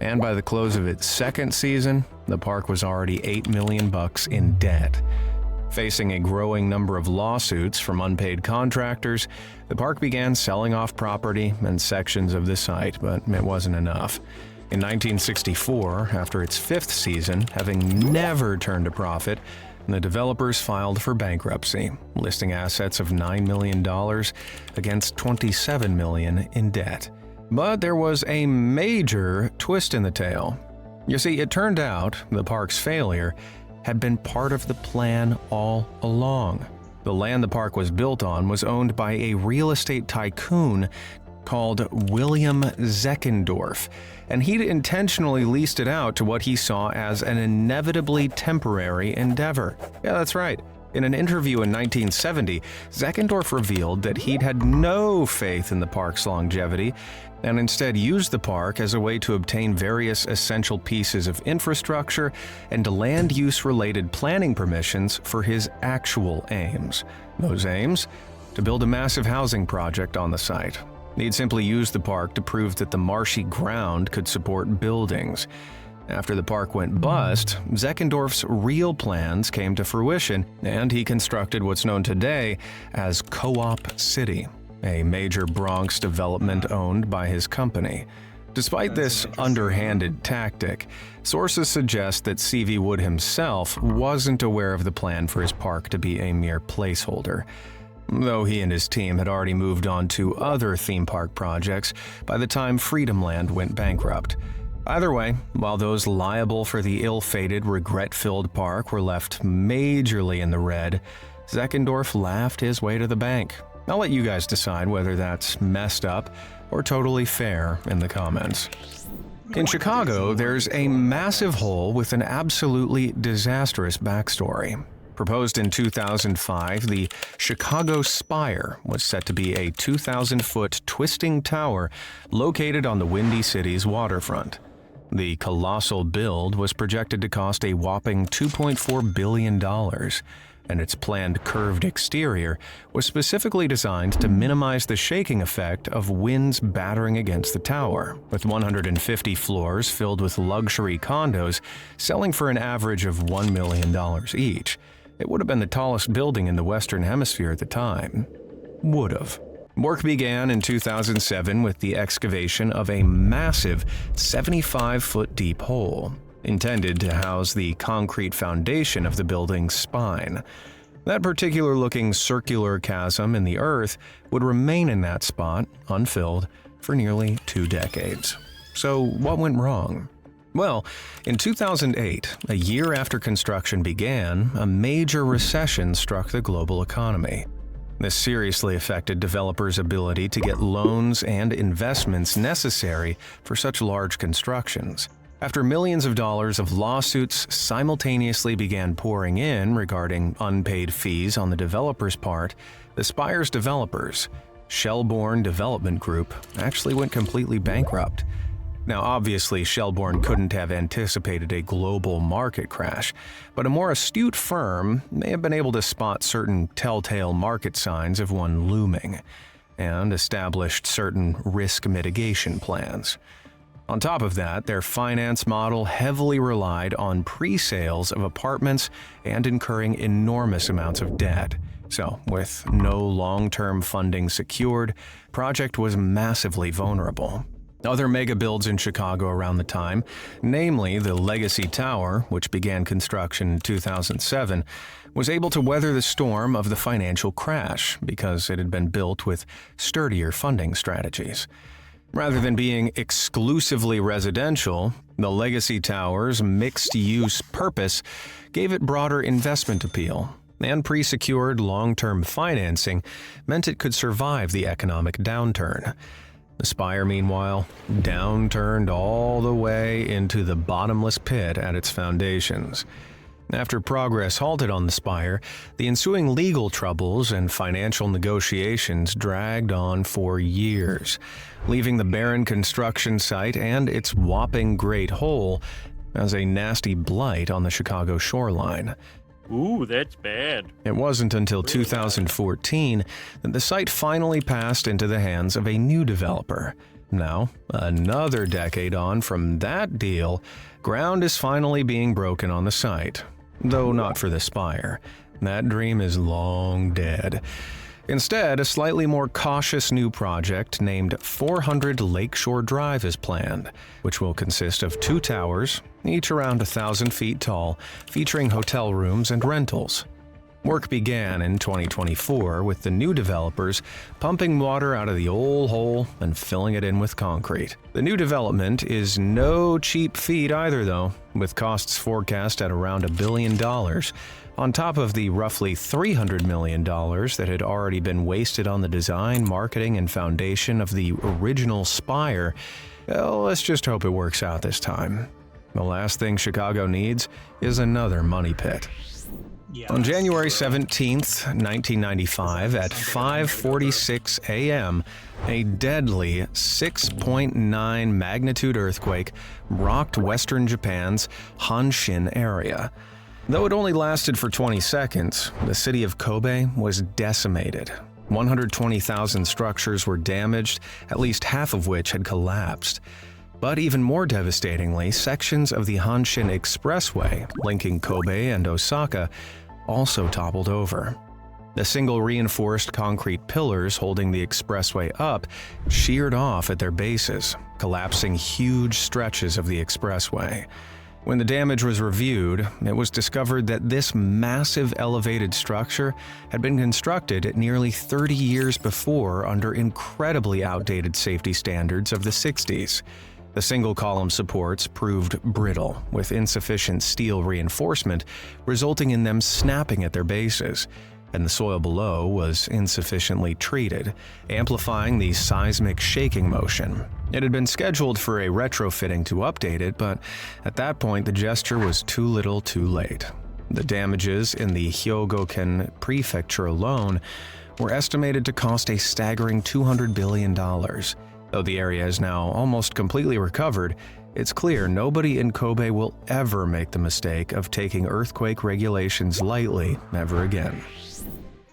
S2: and by the close of its second season, the park was already $8 million in debt. Facing a growing number of lawsuits from unpaid contractors, the park began selling off property and sections of the site, but it wasn't enough. In 1964, after its fifth season, having never turned a profit, the developers filed for bankruptcy, listing assets of $9 million against $27 million in debt. But there was a major twist in the tale. You see, it turned out the park's failure had been part of the plan all along. The land the park was built on was owned by a real estate tycoon called William Zeckendorf, and he'd intentionally leased it out to what he saw as an inevitably temporary endeavor. Yeah, that's right. In an interview in 1970, Zeckendorf revealed that he'd had no faith in the park's longevity and instead used the park as a way to obtain various essential pieces of infrastructure and land use-related planning permissions for his actual aims. Those aims? To build a massive housing project on the site. He'd simply used the park to prove that the marshy ground could support buildings. After the park went bust, Zeckendorf's real plans came to fruition, and he constructed what's known today as Co-op City, a major Bronx development owned by his company. Despite this underhanded tactic, sources suggest that C.V. Wood himself wasn't aware of the plan for his park to be a mere placeholder. Though he and his team had already moved on to other theme park projects by the time Freedomland went bankrupt. Either way, while those liable for the ill-fated, regret-filled park were left majorly in the red, Zeckendorf laughed his way to the bank. I'll let you guys decide whether that's messed up or totally fair in the comments. In Chicago, there's a massive hole with an absolutely disastrous backstory. Proposed in 2005, the Chicago Spire was set to be a 2,000-foot twisting tower located on the Windy City's waterfront. The colossal build was projected to cost a whopping $2.4 billion, and its planned curved exterior was specifically designed to minimize the shaking effect of winds battering against the tower, with 150 floors filled with luxury condos selling for an average of $1 million each. It would have been the tallest building in the Western Hemisphere at the time. Would have. Work began in 2007 with the excavation of a massive 75-foot deep hole, intended to house the concrete foundation of the building's spine. That particular-looking circular chasm in the earth would remain in that spot, unfilled, for nearly 2 decades. So what went wrong? Well, in 2008, a year after construction began, a major recession struck the global economy. This seriously affected developers' ability to get loans and investments necessary for such large constructions. After millions of dollars of lawsuits simultaneously began pouring in regarding unpaid fees on the developers' part, the Spire's developers, Shelbourne Development Group, actually went completely bankrupt. Now, obviously, Shelbourne couldn't have anticipated a global market crash, but a more astute firm may have been able to spot certain telltale market signs of one looming, and established certain risk mitigation plans. On top of that, their finance model heavily relied on pre-sales of apartments and incurring enormous amounts of debt. So, with no long-term funding secured, the project was massively vulnerable. Other mega builds in Chicago around the time, namely the Legacy Tower, which began construction in 2007, was able to weather the storm of the financial crash because it had been built with sturdier funding strategies. Rather than being exclusively residential, the Legacy Tower's mixed-use purpose gave it broader investment appeal, and pre-secured long-term financing meant it could survive the economic downturn. The spire, meanwhile, downturned all the way into the bottomless pit at its foundations. After progress halted on the spire, the ensuing legal troubles and financial negotiations dragged on for years, leaving the barren construction site and its whopping Great Hole as a nasty blight on the Chicago shoreline.
S4: Ooh, that's bad.
S2: It wasn't until 2014 that the site finally passed into the hands of a new developer. Now, another decade on from that deal, ground is finally being broken on the site. Though not for the spire. That dream is long dead. Instead, a slightly more cautious new project named 400 Lakeshore Drive is planned, which will consist of 2 towers, each around 1,000 feet tall, featuring hotel rooms and rentals. Work began in 2024 with the new developers pumping water out of the old hole and filling it in with concrete. The new development is no cheap feat either, though, with costs forecast at around $1 billion, on top of the roughly $300 million that had already been wasted on the design, marketing, and foundation of the original spire. Well, let's just hope it works out this time. The last thing Chicago needs is another money pit. On January 17, 1995, at 5:46 a.m., a deadly 6.9 magnitude earthquake rocked western Japan's Hanshin area. Though it only lasted for 20 seconds, the city of Kobe was decimated. 120,000 structures were damaged, at least half of which had collapsed. But even more devastatingly, sections of the Hanshin Expressway, linking Kobe and Osaka, also toppled over. The single reinforced concrete pillars holding the expressway up sheared off at their bases, collapsing huge stretches of the expressway. When the damage was reviewed, it was discovered that this massive elevated structure had been constructed nearly 30 years before under incredibly outdated safety standards of the 60s. The single-column supports proved brittle, with insufficient steel reinforcement, resulting in them snapping at their bases, and the soil below was insufficiently treated, amplifying the seismic shaking motion. It had been scheduled for a retrofitting to update it, but at that point the gesture was too little too late. The damages in the Hyogoken prefecture alone were estimated to cost a staggering $200 billion. Though the area is now almost completely recovered, it's clear nobody in Kobe will ever make the mistake of taking earthquake regulations lightly ever again.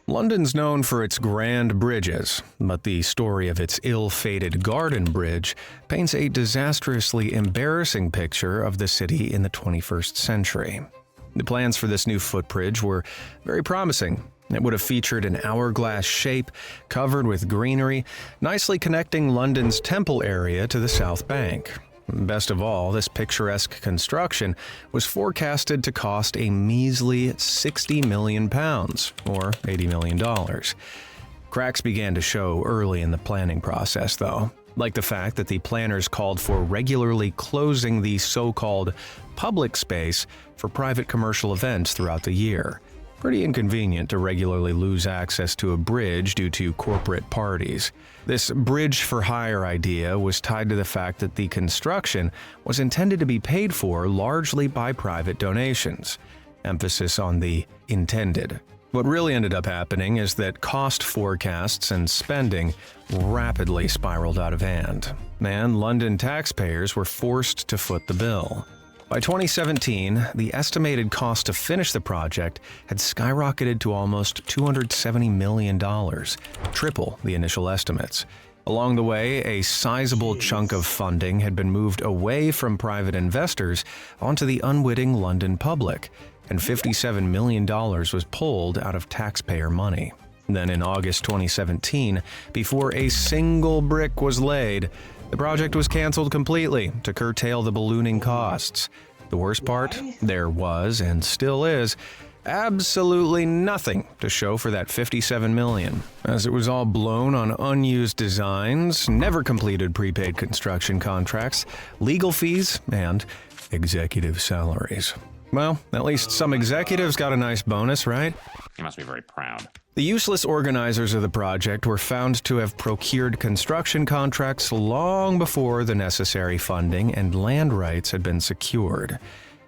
S2: London's known for its grand bridges, but the story of its ill-fated Garden Bridge paints a disastrously embarrassing picture of the city in the 21st century. The plans for this new footbridge were very promising. It would have featured an hourglass shape, covered with greenery, nicely connecting London's Temple area to the South Bank. Best of all, this picturesque construction was forecasted to cost a measly £60 million, or $80 million. Cracks began to show early in the planning process, though, like the fact that the planners called for regularly closing the so-called public space for private commercial events throughout the year. Pretty inconvenient to regularly lose access to a bridge due to corporate parties. This bridge for hire idea was tied to the fact that the construction was intended to be paid for largely by private donations. Emphasis on the intended. What really ended up happening is that cost forecasts and spending rapidly spiraled out of hand, and London taxpayers were forced to foot the bill. By 2017, the estimated cost to finish the project had skyrocketed to almost $270 million, triple the initial estimates. Along the way, a sizable chunk of funding had been moved away from private investors onto the unwitting London public, and $57 million was pulled out of taxpayer money. Then in August 2017, before a single brick was laid, the project was canceled completely to curtail the ballooning costs. The worst part, there was, and still is, absolutely nothing to show for that $57 million, as it was all blown on unused designs, never completed prepaid construction contracts, legal fees, and executive salaries. Well, at least some executives got a nice bonus, right?
S5: You must be very proud.
S2: The useless organizers of the project were found to have procured construction contracts long before the necessary funding and land rights had been secured.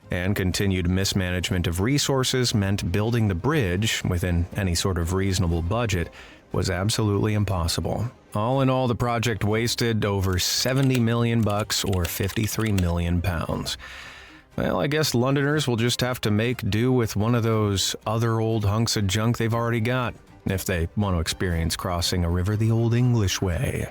S2: And continued mismanagement of resources meant building the bridge within any sort of reasonable budget was absolutely impossible. All in all, the project wasted over $70 million or 53 million pounds. Well, I guess Londoners will just have to make do with one of those other old hunks of junk they've already got, if they want to experience crossing a river the old English way.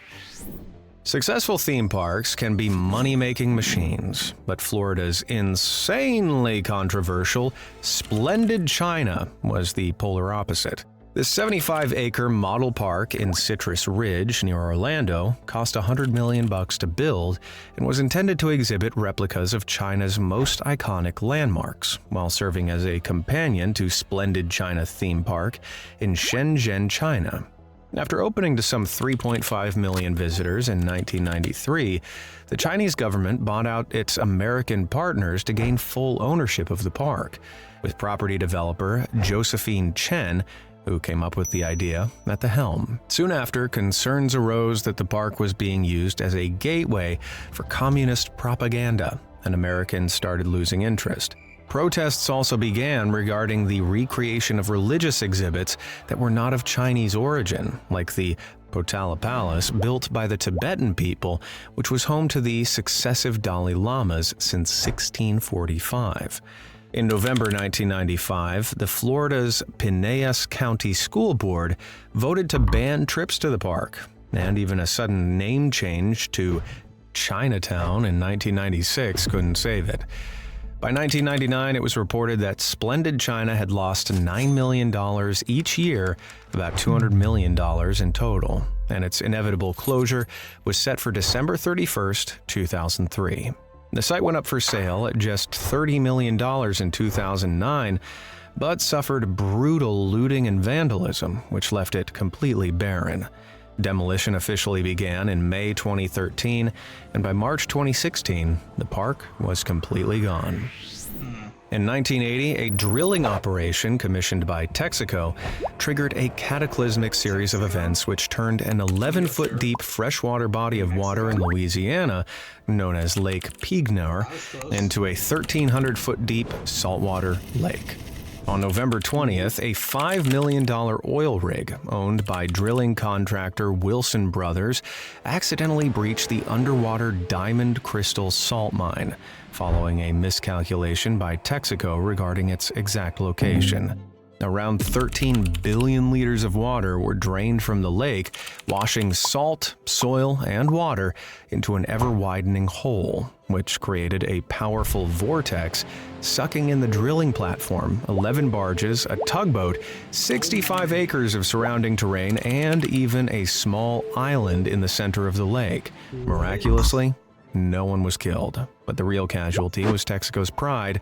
S2: Successful theme parks can be money-making machines, but Florida's insanely controversial Splendid China was the polar opposite. This 75-acre model park in Citrus Ridge near Orlando cost $100 million to build and was intended to exhibit replicas of China's most iconic landmarks, while serving as a companion to Splendid China theme park in Shenzhen, China. After opening to some 3.5 million visitors in 1993, the Chinese government bought out its American partners to gain full ownership of the park, with property developer Josephine Chen, who came up with the idea, at the helm. Soon after, concerns arose that the park was being used as a gateway for communist propaganda, and Americans started losing interest. Protests also began regarding the recreation of religious exhibits that were not of Chinese origin, like the Potala Palace built by the Tibetan people, which was home to the successive Dalai Lamas since 1645. In November 1995, the Florida's Pinellas County School Board voted to ban trips to the park, and even a sudden name change to Chinatown in 1996 couldn't save it. By 1999, it was reported that Splendid China had lost $9 million each year, about $200 million in total, and its inevitable closure was set for December 31st, 2003. The site went up for sale at just $30 million in 2009, but suffered brutal looting and vandalism, which left it completely barren. Demolition officially began in May 2013, and by March 2016, the park was completely gone. In 1980, a drilling operation commissioned by Texaco triggered a cataclysmic series of events which turned an 11-foot-deep freshwater body of water in Louisiana, known as Lake Piegneur, into a 1,300-foot-deep saltwater lake. On November 20th, a $5 million oil rig owned by drilling contractor Wilson Brothers accidentally breached the underwater Diamond Crystal salt mine, following a miscalculation by Texaco regarding its exact location. Around 13 billion liters of water were drained from the lake, washing salt, soil, and water into an ever-widening hole, which created a powerful vortex, sucking in the drilling platform, 11 barges, a tugboat, 65 acres of surrounding terrain, and even a small island in the center of the lake. Miraculously, no one was killed, but the real casualty was Texaco's pride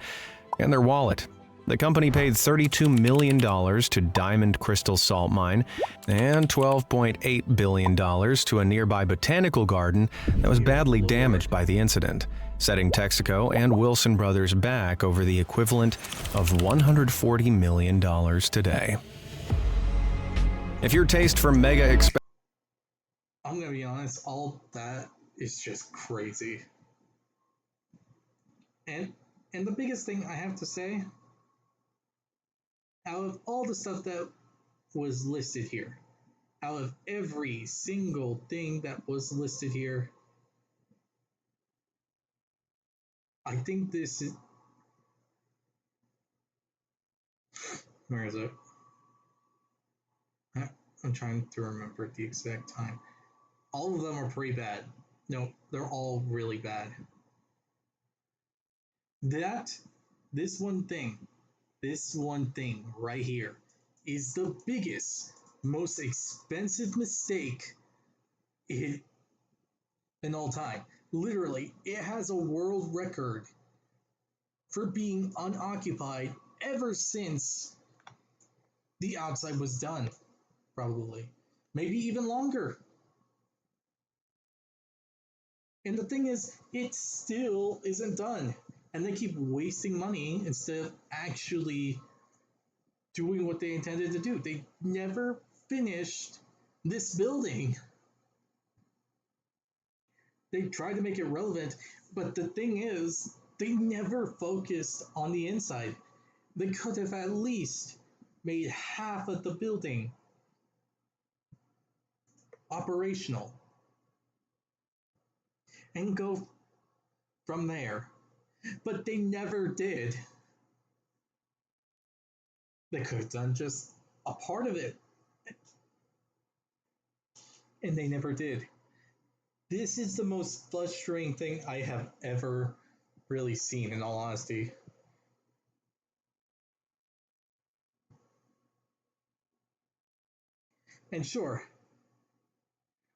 S2: and their wallet. The company paid $32 million to Diamond Crystal Salt Mine and $12.8 billion to a nearby botanical garden that was badly damaged by the incident, setting Texaco and Wilson Brothers back over the equivalent of $140 million today. If your taste for mega
S1: I'm gonna be honest, all that is just crazy. And the biggest thing I have to say, out of all the stuff that was listed here, out of every single thing that was listed here, I think this is... Where is it? I'm trying to remember the exact time. All of them are pretty bad. No, they're all really bad. This one thing right here is the biggest most expensive mistake in all time. Literally, it has a world record for being unoccupied ever since the outside was done, probably. Maybe even longer. And the thing is, it still isn't done. And they keep wasting money instead of actually doing what they intended to do. They never finished this building. They tried to make it relevant, but the thing is, they never focused on the inside. They could have at least made half of the building operational and go from there. But they never did. They could have done just a part of it, and they never did. This is the most frustrating thing I have ever really seen, in all honesty. And sure,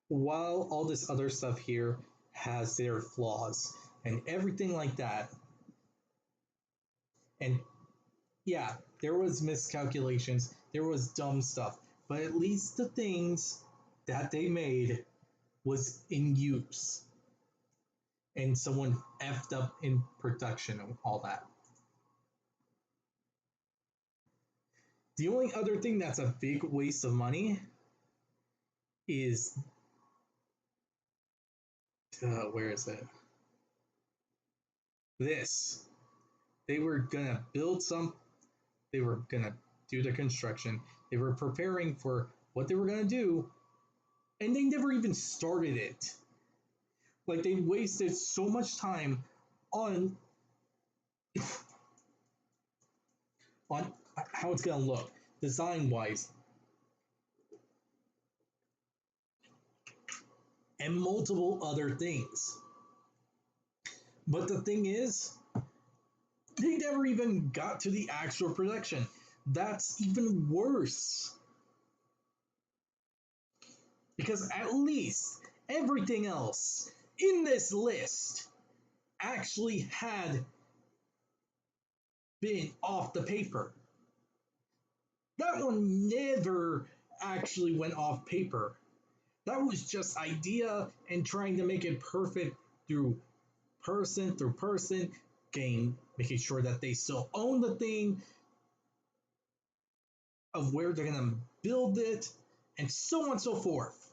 S1: while all this other stuff here has their flaws and everything like that, and yeah, there was miscalculations, there was dumb stuff, but at least the things that they made was in use, and someone effed up in production and all that. The only other thing that's a big waste of money is where is it? This. They were gonna build some. They were gonna do the construction. They were preparing for what they were gonna do, and they never even started it. Like they wasted so much time on on how it's gonna look, design wise, and multiple other things. But the thing is, they never even got to the actual production. That's even worse. Because at least everything else in this list actually had been off the paper. That one never actually went off paper. That was just idea and trying to make it perfect through person, making sure that they still own the thing, of where they're gonna build it, and so on and so forth.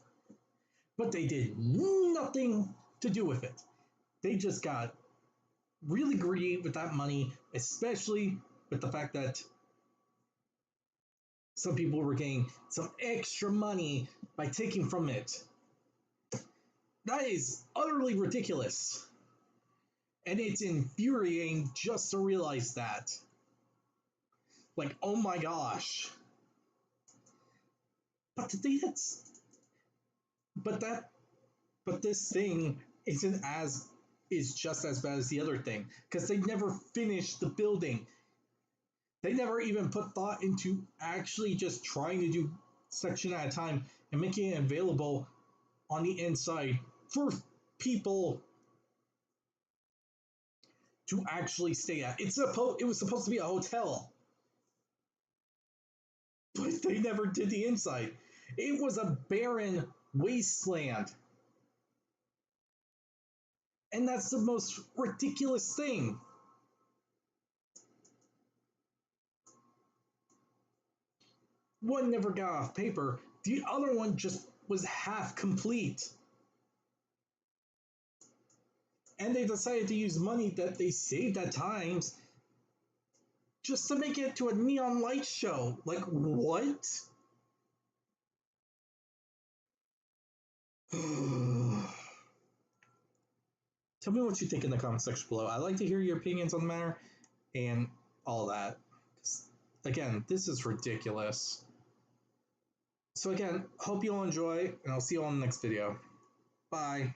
S1: But they did nothing to do with it. They just got really greedy with that money, especially with the fact that some people were getting some extra money by taking from it. That is utterly ridiculous. And it's infuriating just to realize that. Like, oh my gosh. But the thing that's but that but this thing isn't as is just as bad as the other thing, because they never finished the building. They never even put thought into actually just trying to do section at a time and making it available on the inside for people to actually stay at. It was supposed to be a hotel, but they never did the inside. It was a barren wasteland. And that's the most ridiculous thing. One never got off paper, the other one just was half complete. And they decided to use money that they saved at times just to make it to a neon light show. Like, what? Tell me what you think in the comment section below. I'd like to hear your opinions on the matter and all that. Again, this is ridiculous. So again, hope you all enjoy, and I'll see you all in the next video. Bye.